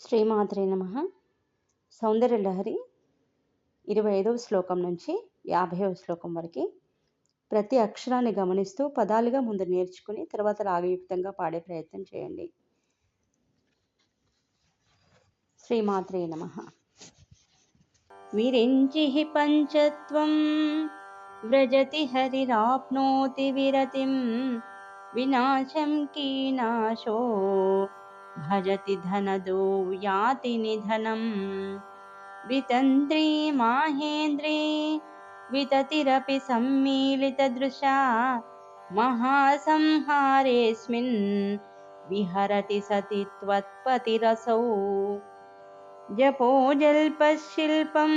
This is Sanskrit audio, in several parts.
శ్రీమాత్రే నమః. సౌందర్యలహరి 25వ శ్లోకం నుంచి 50వ శ్లోకం వరకు ప్రతి అక్షరాన్ని గమనిస్తూ పదాలుగా ముందు నేర్చుకుని తర్వాత రాగయుక్తంగా పాడే ప్రయత్నం చేయండి. శ్రీమాత్రే నమః. విరించిః పంచత్వం వ్రజతి హరిరాప్నోతి విరతిం వినాశం కీనాశో భజతి ధనదో యాతి నిధనం వితంద్రీ మాహేంద్రీ వితతిరపి సమ్మీలితదృశా మహాసంహారేస్మిన్ విహరతి సతి త్వత్పతిరసౌ జపోజల్పశిల్పం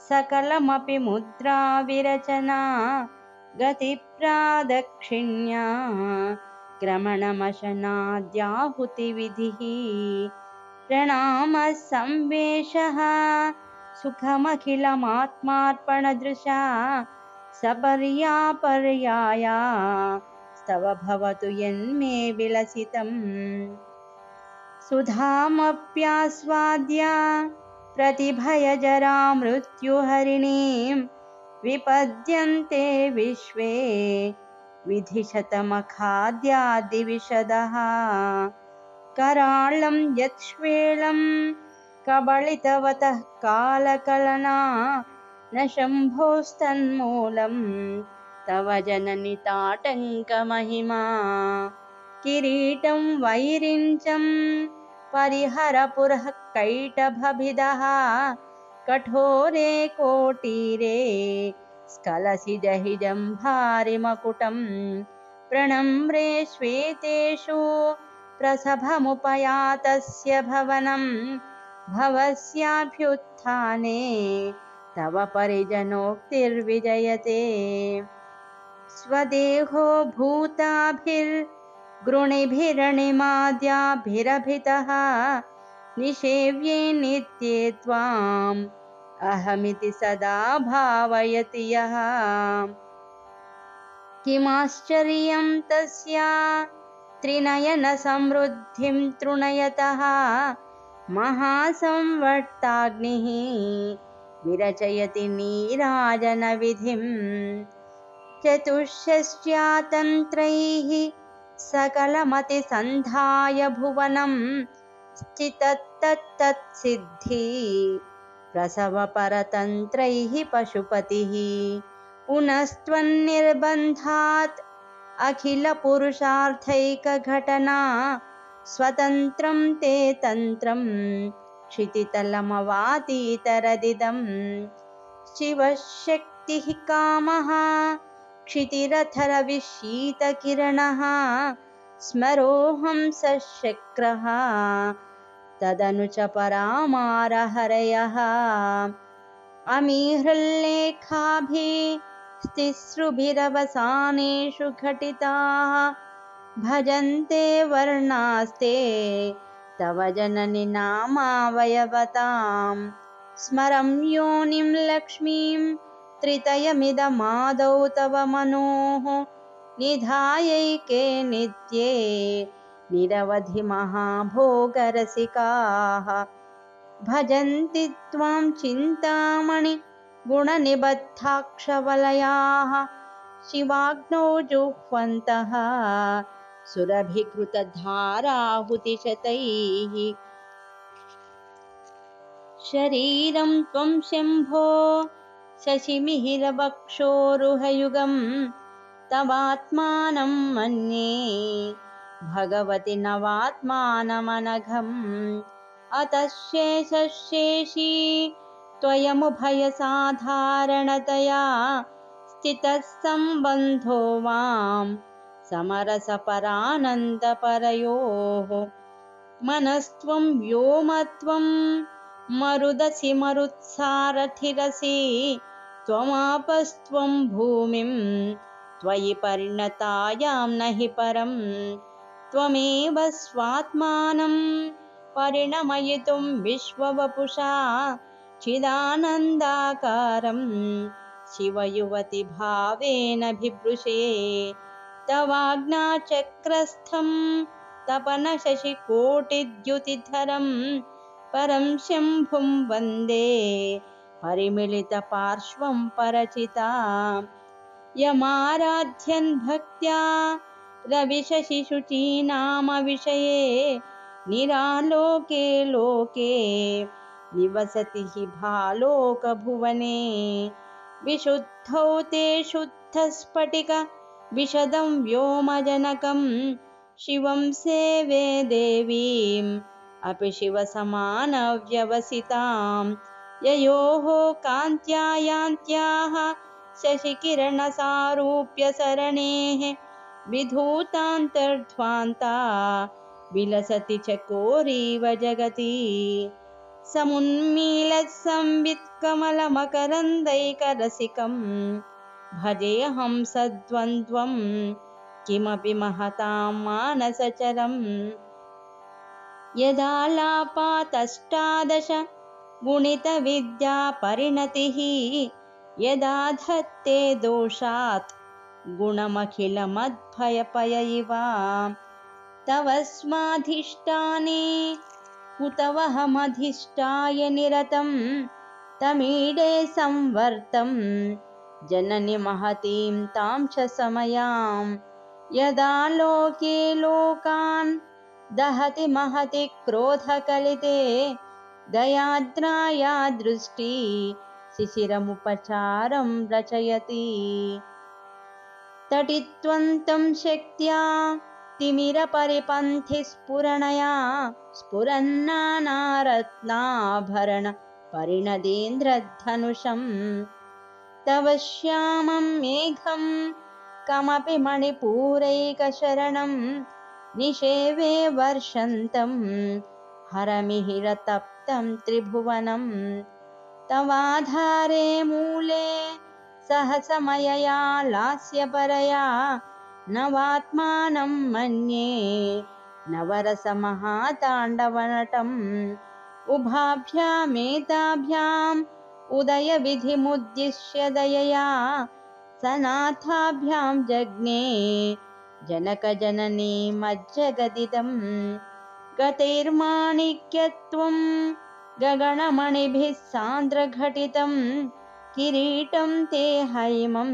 సకలమపి ముద్రా విరచనా గతిప్రాదక్షిణ్యా క్రమణమశనాద్యాహుతివిధిః ప్రణామः సంవేషः సుఖమఖిలమాత్మార్పణదృశా సపర్యాపర్యాయా స్తవ భవతు యన్మే విలసితం సుధామప్యాస్వాద్య ప్రతిభయజరా మృత్యుహరిణీం విపద్యంతే విశ్వే విధిశతమఖాద్యాదివిశదః कराळं यच्छ्वेलं कबलितवतः कालकलना न शम्भोस्तन्मूलं तव जननि ताटङ्कमहिमा किरीटं वैरिञ्चं परिहरपुरः कैटभभिदः कठोरे कोटीरे स्खलसिजहिजं भारिमकुटं प्रणम्रे श्वेतेषु प्रसभमुपयातस्य भवनं भवस्याभ्युत्थाने तव परिजनोक्तिर्विजयते स्वदेहो भूताभिर्गृणिभिरणिमाद्याभिरभितः निषेव्ये नित्ये त्वाम् अहमिति सदा भावयति यः किमाश्चर्यं तस्या त्रिनयन समृद्धिं तृणयतः महासंवर्ताग्निः विरचयति नीराजनविधिं चतुष्षष्ट्यातन्त्रैः सकलमतिसन्धाय भुवनं स्थितत्तत्सिद्धि प्रसवपरतन्त्रैः पशुपतिः पुनस्त्वन्निर्बन्धात् अखिलपुरुषार्थैकघटना स्वतन्त्रं ते तन्त्रं क्षितितलमवातीतरदिदं शिवशक्तिः कामः क्षितिरथरविशीतकिरणः स्मरोऽहं सशक्रः तदनु च परामारहरयः अमीहृल्लेखाभिः तिसृभिरवसानेषु घटिताः भजन्ते वर्णास्ते तव जननि नामावयवतां स्मरं योनिं लक्ष्मीं त्रितयमिदमादौ तव मनोः निधायैके नित्ये निरवधि महाभोगरसिकाः भजन्ति त्वां चिन्तामणि गुणनिबद्धाक्षवलयाः शिवाग्नौ जुह्वन्तः सुरभिकृतधाराहुतिशतैः शरीरं त्वं शम्भो शशिमिहिरवक्षोरुहयुगं तवात्मानं मन्ये भगवति नवात्मानमनघम् अतः शेषशेषी त्वयमुभयसाधारणतया स्थितः सम्बन्धो वां समरसपरानन्दपरयोः मनस्त्वं व्योमत्वं मरुदसि मरुत्सारथिरसि त्वमापस्त्वं भूमिं त्वयि परिणतायां नहि परं त्वमेव स्वात्मानं परिणमयितुं विश्ववपुषा चिदानन्दाकारं शिवयुवति भावेन बिभृशे तवाज्ञाचक्रस्थं तपनशशिकोटिद्युतिधरं परं शम्भुं वन्दे परिमिलितपार्श्वं परचिता यमाराध्यन् भक्त्या रविशशिशुचीनामविषये निरालोके लोके निवसति हि भालोकभुवने विशुद्धौ ते शुद्धस्फटिक विशदं व्योमजनकं शिवं सेवे देवीम् अपि शिवसमानव्यवसितां ययोः कान्त्या यान्त्याः शशिकिरणसारूप्य सरणेः विधूतान्तर्ध्वान्ता विलसति चकोरीव जगति समुन्मीलत्संवित्कमलमकरन्दैकरसिकं भजेऽहं सद्वन्द्वं किमपि महतां मानसचरम् यदालापातष्टादश गुणितविद्यापरिणतिः यदा धत्ते दोषात् गुणमखिलमद्भयपय इव तव स्वाधिष्ठाने कुतवहमधिष्ठाय निरतं तमीडे संवर्तं जननि महतीं तां च समयां यदा लोके लोकान् दहति महति क्रोधकलिते दयाद्राया दृष्टि शिशिरमुपचारं रचयति तटित्वन्तं शक्त्या तिमिरपरिपन्थिस्फुरणया स्फुरन्नानारत्नाभरण परिणदेन्द्रधनुषं तव श्यामं मेघं कमपि मणिपूरैकशरणं निषेवे वर्षन्तं हरमिहिरतप्तं त्रिभुवनं तवाधारे मूले सहसमयया लास्यपरया नवात्मानं मन्ये नवरसमहाताण्डवनटम् उभाभ्यामेताभ्याम् उदयविधिमुद्दिश्य दयया सनाथाभ्यां जज्ञे जनकजननी मज्जगदिदं गतैर्माणिक्यत्वं गगनमणिभिः सान्द्रघटितं किरीटं ते हैमं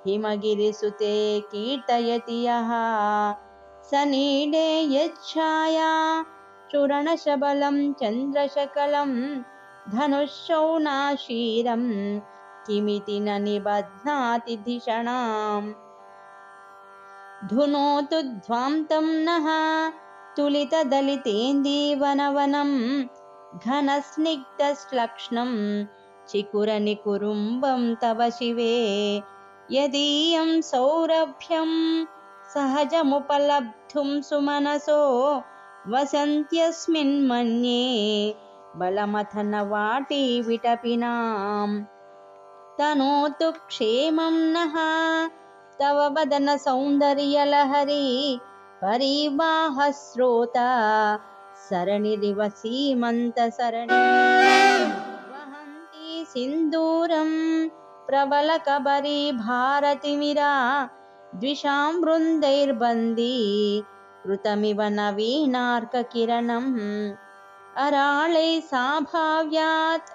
हिमगिरिसुते कीर्तयति यः सनीडे यच्छाया चूरणशबलं चन्द्रशकलं धनुःशौनाशीरं किमिति न निबध्नाति धिषणाम् धुनोतु ध्वान्तं नः तुलितदलितेन्दीवनवनं घनस्निग्धश्लक्ष्णं चिकुरनिकुरुम्बं तव शिवे यदीयं सौरभ्यं सहजमुपलब्धुं सुमनसो वसन्त्यस्मिन्मन्ये बलमथनवाटी विटपिनां तनोतु क्षेमं नः तव वदन सौन्दर्यलहरी परिवाहस्रोता सरणिरिव सीमन्तसरणि वहन्ती सिन्दूरं प्रबलकबरी भारतिमिरा द्विषां वृन्दैर्बन्दी कृतमिव नवीनार्ककिरणम् अराळै साभाव्यात्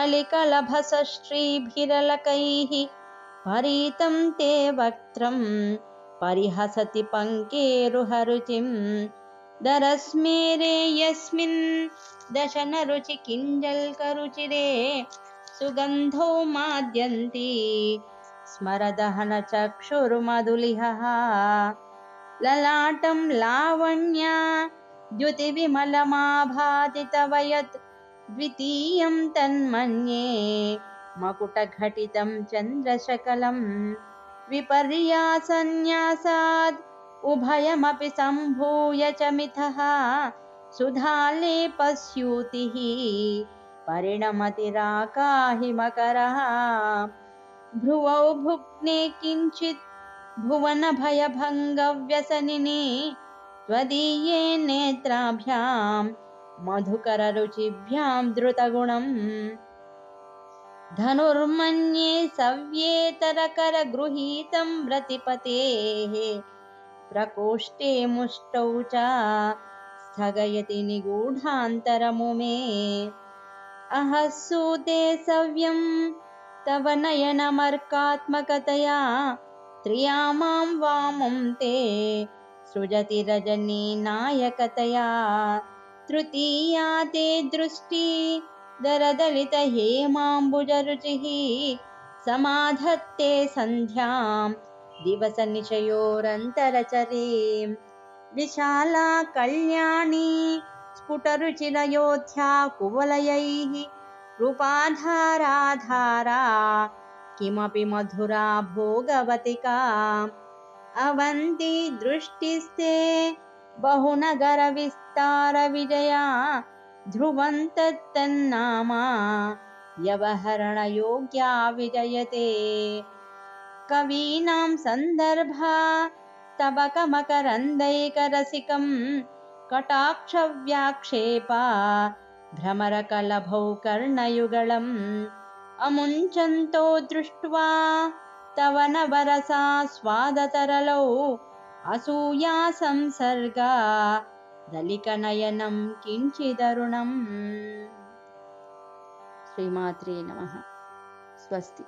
अलिकलभसश्रीभिरलकैः परीतं ते वक्त्रं परिहसति पङ्केरुहरुचिं दरस्मेरे यस्मिन् दशनरुचि किञ्जल्करुचिरे सुगन्धौ माद्यन्ति स्मरदहनचक्षुर्मधुलिहः ललाटं लावण्या द्युतिविमलमाभाति तव यत् द्वितीयं तन्मन्ये मकुटघटितं चन्द्रशकलं विपर्यासन्यासाद् उभयमपि सम्भूय च मिथः सुधालेपस्यूतिः परिणमतिराकाहिमकरः भ्रुवौ भुग्ने किञ्चित् भुवनभयभङ्गव्यसनिनि त्वदीये नेत्राभ्यां मधुकररुचिभ्यां द्रुतगुणम् धनुर्मन्ये सव्येतरकरगृहीतं रतिपतेः प्रकोष्ठे मुष्टौ च स्थगयति निगूढान्तरमुमे अहः सूते सव्यं तव नयनमर्कात्मकतया त्रिया मां वामं ते सृजति रजनी नायकतया तृतीया ते दृष्टि दरदलितहेमाम्बुजरुचिः समाधत्ते सन्ध्यां दिवसनिशयोरन्तरचरीं विशाला कल्याणी स्फुटरुचिरयोध्या कुवलयैः कृपाधाराधारा किमपि मधुरा भोगवतिका अवन्ती दृष्टिस्ते बहुनगरविस्तारविजया ध्रुवं तत्तन्नामा व्यवहरणयोग्या विजयते कवीनां सन्दर्भा तबकमकरन्दैकरसिकं कटाक्षव्याक्षेपा भ्रमरकलभौ कर्णयुगलम् अमुञ्चन्तो दृष्ट्वा तव नवरसा स्वादतरलौ असूया संसर्गा दलिकनयनं किञ्चिदरुणम्। श्रीमात्रे नमः। स्वस्ति।